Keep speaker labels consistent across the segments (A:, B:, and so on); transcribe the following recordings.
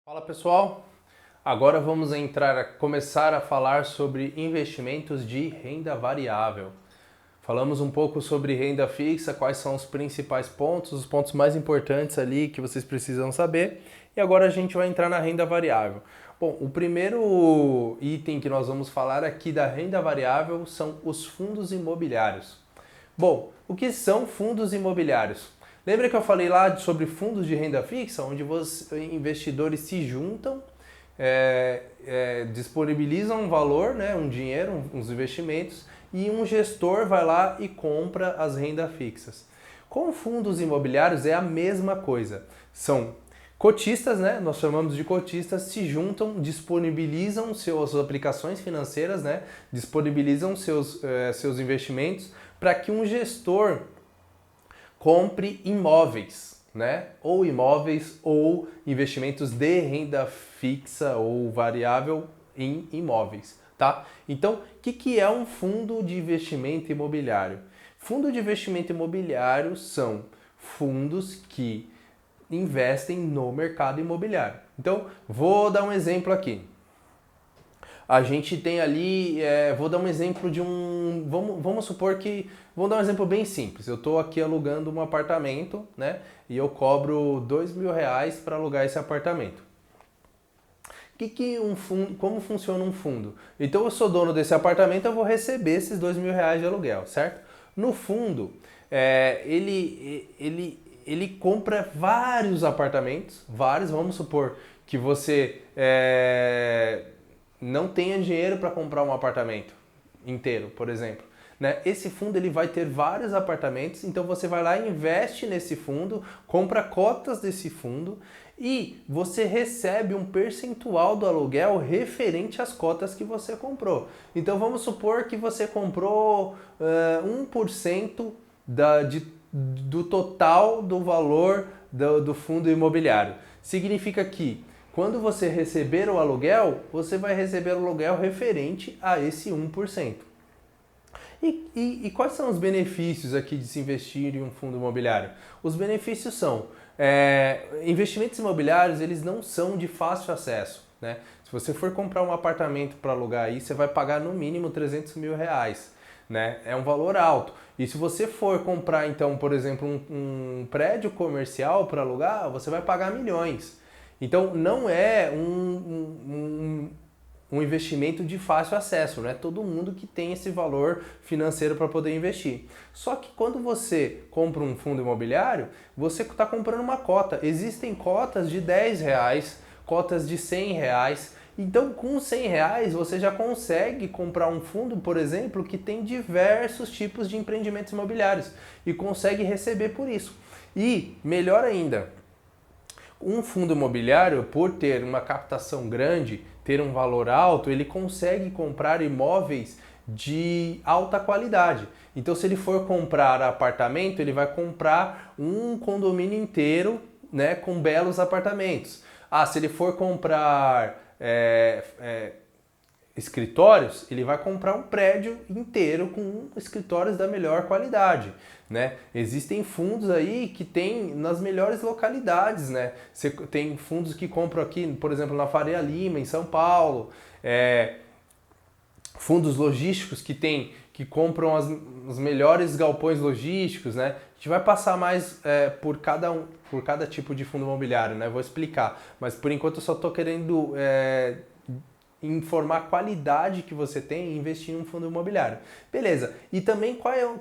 A: Fala pessoal, agora vamos começar a falar sobre investimentos de renda variável. Falamos um pouco sobre renda fixa, quais são os principais pontos, os pontos mais importantes ali que vocês precisam saber. E agora a gente vai entrar na renda variável. Bom, o primeiro item que nós vamos falar aqui da renda variável são os fundos imobiliários. Bom, o que são fundos imobiliários? Lembra que eu falei lá sobre fundos de renda fixa, onde os investidores se juntam, disponibilizam um valor, né, um dinheiro, uns investimentos, e um gestor vai lá e compra as rendas fixas. Com fundos imobiliários é a mesma coisa. São cotistas, né? Nós chamamos de cotistas, se juntam, disponibilizam suas aplicações financeiras, né? Disponibilizam seus investimentos para que um gestor compre imóveis, né? Ou imóveis ou investimentos de renda fixa ou variável em imóveis, tá? Então, o que é um fundo de investimento imobiliário? Fundo de investimento imobiliário são fundos que investem no mercado imobiliário. Então, vou dar um exemplo aqui. A gente tem ali, vou dar um exemplo de um, vamos supor que, vamos dar um exemplo bem simples. Eu estou aqui alugando um apartamento, né? E eu cobro R$ 2.000 para alugar esse apartamento. Como funciona um fundo? Então eu sou dono desse apartamento, eu vou receber esses R$ 2.000 de aluguel, certo? No fundo, ele compra vários apartamentos, vamos supor que você não tenha dinheiro para comprar um apartamento inteiro, por exemplo. Né? Esse fundo ele vai ter vários apartamentos, então você vai lá e investe nesse fundo, compra cotas desse fundo e você recebe um percentual do aluguel referente às cotas que você comprou. Então vamos supor que você comprou 1% do total do valor do fundo imobiliário. Significa que quando você receber o aluguel, você vai receber o aluguel referente a esse 1%. E quais são os benefícios aqui de se investir em um fundo imobiliário? Os benefícios são, investimentos imobiliários eles não são de fácil acesso. Né? Se você for comprar um apartamento para alugar aí, você vai pagar no mínimo R$ 300.000. Né? É um valor alto. E se você for comprar, então, por exemplo, um prédio comercial para alugar, você vai pagar milhões. Então, não é um investimento de fácil acesso, não é todo mundo que tem esse valor financeiro para poder investir. Só que quando você compra um fundo imobiliário, você está comprando uma cota. Existem cotas de R$ 10, cotas de R$ 100. Então, com R$ 100 você já consegue comprar um fundo, por exemplo, que tem diversos tipos de empreendimentos imobiliários e consegue receber por isso. E, melhor ainda, um fundo imobiliário, por ter uma captação grande, ter um valor alto, ele consegue comprar imóveis de alta qualidade. Então, se ele for comprar apartamento, ele vai comprar um condomínio inteiro, né, com belos apartamentos. Se ele for comprar escritórios, ele vai comprar um prédio inteiro com escritórios da melhor qualidade. Né? Existem fundos aí que tem nas melhores localidades, né? Você tem fundos que compram aqui, por exemplo, na Faria Lima, em São Paulo, fundos logísticos que compram os melhores galpões logísticos, né? A gente vai passar mais por cada tipo de fundo imobiliário, né? Vou explicar, mas por enquanto eu só estou querendo informar a qualidade que você tem e investir em um fundo imobiliário. Beleza. E também qual é um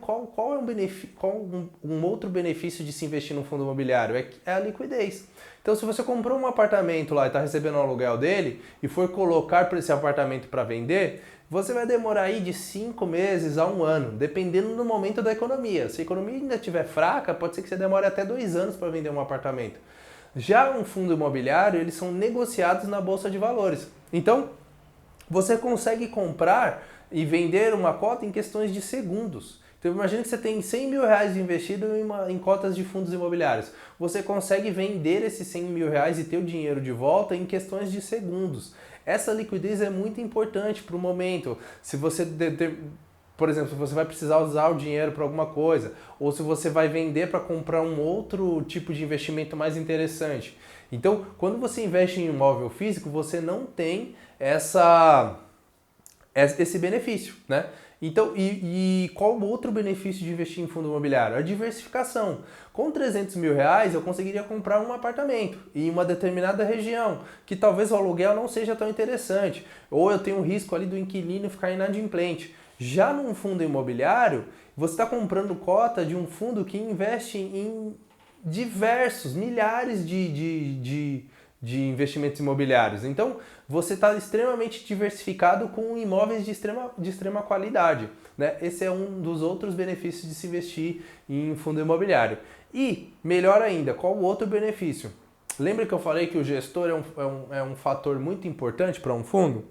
A: outro benefício de se investir num fundo imobiliário? É a liquidez. Então, se você comprou um apartamento lá e está recebendo o aluguel dele e for colocar para esse apartamento para vender, você vai demorar aí de 5 meses a 1 ano, dependendo do momento da economia. Se a economia ainda estiver fraca, pode ser que você demore até 2 anos para vender um apartamento. Já um fundo imobiliário, eles são negociados na Bolsa de Valores. Então, você consegue comprar e vender uma cota em questões de segundos. Então imagine que você tem R$ 100.000 investido em cotas de fundos imobiliários. Você consegue vender esses R$ 100.000 e ter o dinheiro de volta em questões de segundos. Essa liquidez é muito importante para o momento. Se você por exemplo, se você vai precisar usar o dinheiro para alguma coisa, ou se você vai vender para comprar um outro tipo de investimento mais interessante. Então, quando você investe em imóvel físico, você não tem esse benefício, né? Então, e qual outro benefício de investir em fundo imobiliário? A diversificação. Com 300 mil reais eu conseguiria comprar um apartamento em uma determinada região, que talvez o aluguel não seja tão interessante, ou eu tenho um risco ali do inquilino ficar inadimplente. Já num fundo imobiliário, você está comprando cota de um fundo que investe em diversos, milhares de investimentos imobiliários. Então, você está extremamente diversificado com imóveis de extrema qualidade, né? Esse é um dos outros benefícios de se investir em fundo imobiliário. E, melhor ainda, qual o outro benefício? Lembra que eu falei que o gestor é um fator muito importante para um fundo?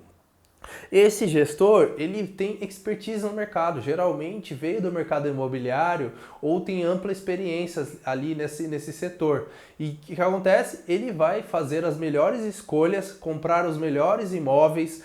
A: Esse gestor, ele tem expertise no mercado, geralmente veio do mercado imobiliário ou tem ampla experiência ali nesse setor. E o que acontece? Ele vai fazer as melhores escolhas, comprar os melhores imóveis,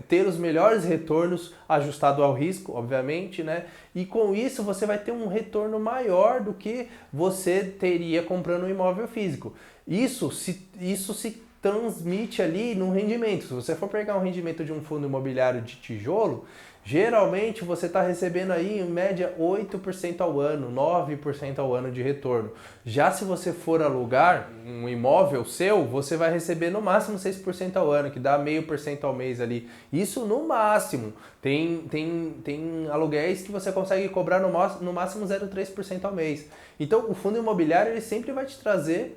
A: ter os melhores retornos, ajustado ao risco, obviamente, né? E com isso você vai ter um retorno maior do que você teria comprando um imóvel físico. Isso se transmite ali no rendimento. Se você for pegar um rendimento de um fundo imobiliário de tijolo, geralmente você está recebendo aí em média 8% ao ano, 9% ao ano de retorno. Já se você for alugar um imóvel seu, você vai receber no máximo 6% ao ano, que dá 0,5% ao mês ali. Isso no máximo. Tem aluguéis que você consegue cobrar no máximo 0,3% ao mês. Então o fundo imobiliário ele sempre vai te trazer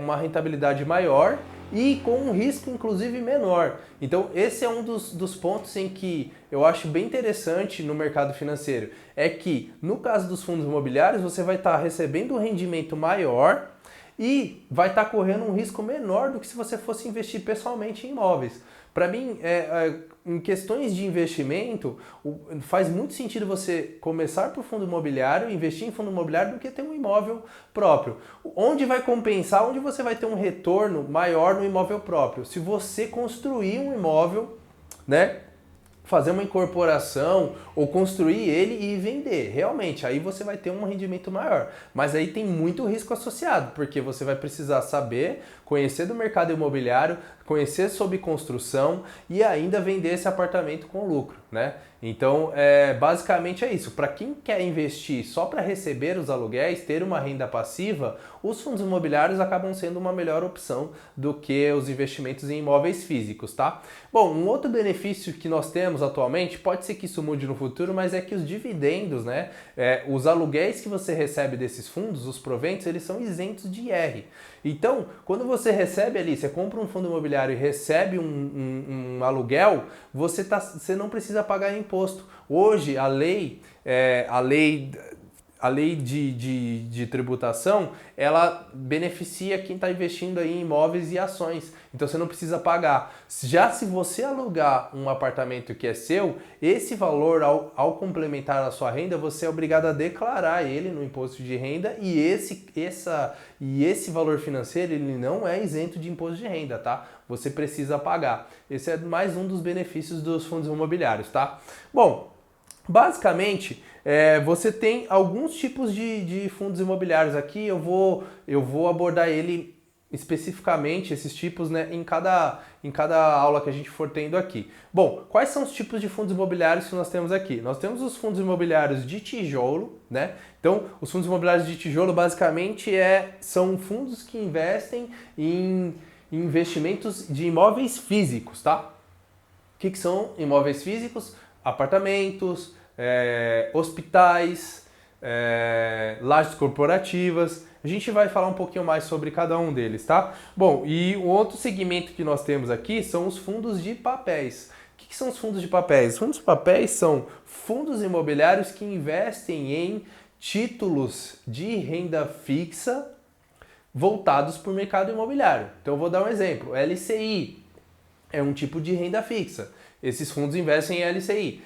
A: uma rentabilidade maior e com um risco inclusive menor. Então esse é um dos pontos em que eu acho bem interessante no mercado financeiro, é que no caso dos fundos imobiliários você vai estar recebendo um rendimento maior e vai estar correndo um risco menor do que se você fosse investir pessoalmente em imóveis. Para mim, em questões de investimento, faz muito sentido você começar por fundo imobiliário, investir em fundo imobiliário, do que ter um imóvel próprio. Onde vai compensar, onde você vai ter um retorno maior no imóvel próprio? Se você construir um imóvel, né? Fazer uma incorporação ou construir ele e vender. Realmente, aí você vai ter um rendimento maior. Mas aí tem muito risco associado, porque você vai precisar saber, conhecer do mercado imobiliário, conhecer sobre construção e ainda vender esse apartamento com lucro, né? Então, basicamente é isso. Para quem quer investir só para receber os aluguéis, ter uma renda passiva, os fundos imobiliários acabam sendo uma melhor opção do que os investimentos em imóveis físicos, tá? Bom, um outro benefício que nós temos atualmente, pode ser que isso mude no futuro, mas é que os dividendos, né, os aluguéis que você recebe desses fundos, os proventos, eles são isentos de IR. Então, quando você recebe ali, você compra um fundo imobiliário e recebe um aluguel, você não precisa pagar imposto. Hoje, a lei de tributação, ela beneficia quem está investindo aí em imóveis e ações. Então você não precisa pagar. Já se você alugar um apartamento que é seu, esse valor, ao complementar a sua renda, você é obrigado a declarar ele no imposto de renda e esse valor financeiro ele não é isento de imposto de renda, tá? Você precisa pagar. Esse é mais um dos benefícios dos fundos imobiliários, tá? Bom, basicamente, você tem alguns tipos de fundos imobiliários aqui, eu vou abordar ele especificamente, esses tipos, né, em cada aula que a gente for tendo aqui. Bom, quais são os tipos de fundos imobiliários que nós temos aqui? Nós temos os fundos imobiliários de tijolo, né? Então, os fundos imobiliários de tijolo basicamente são fundos que investem em investimentos de imóveis físicos, tá? O que são imóveis físicos? Apartamentos, hospitais, lajes corporativas. A gente vai falar um pouquinho mais sobre cada um deles, tá? Bom, e o outro segmento que nós temos aqui são os fundos de papéis. O que são os fundos de papéis? Os fundos de papéis são fundos imobiliários que investem em títulos de renda fixa voltados para o mercado imobiliário. Então eu vou dar um exemplo. LCI é um tipo de renda fixa. Esses fundos investem em LCI.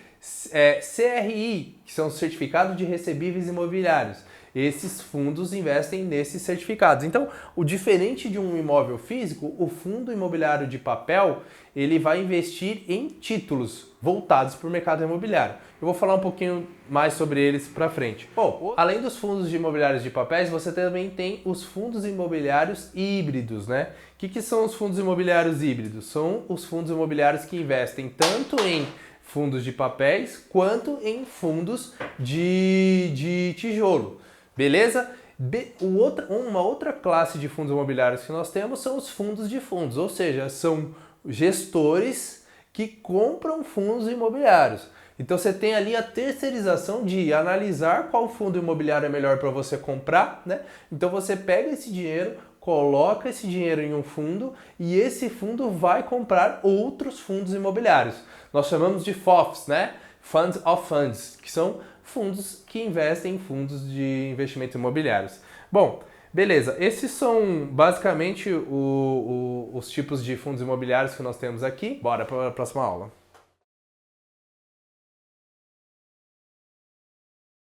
A: CRI, que são certificados de recebíveis imobiliários. esses fundos investem nesses certificados. Então, o diferente de um imóvel físico, o fundo imobiliário de papel, ele vai investir em títulos voltados para o mercado imobiliário. Eu vou falar um pouquinho mais sobre eles para frente. Bom, além dos fundos imobiliários de papéis, você também tem os fundos imobiliários híbridos, né? O que são os fundos imobiliários híbridos? São os fundos imobiliários que investem tanto em fundos de papéis quanto em fundos de tijolo. Beleza? Uma outra classe de fundos imobiliários que nós temos são os fundos de fundos, ou seja, são gestores que compram fundos imobiliários. Então você tem ali a terceirização de analisar qual fundo imobiliário é melhor para você comprar, né? Então você pega esse dinheiro, coloca esse dinheiro em um fundo e esse fundo vai comprar outros fundos imobiliários. Nós chamamos de FOFs, né? Funds of Funds, que são fundos que investem em fundos de investimentos imobiliários. Bom, beleza, esses são basicamente os tipos de fundos imobiliários que nós temos aqui. Bora para a próxima aula.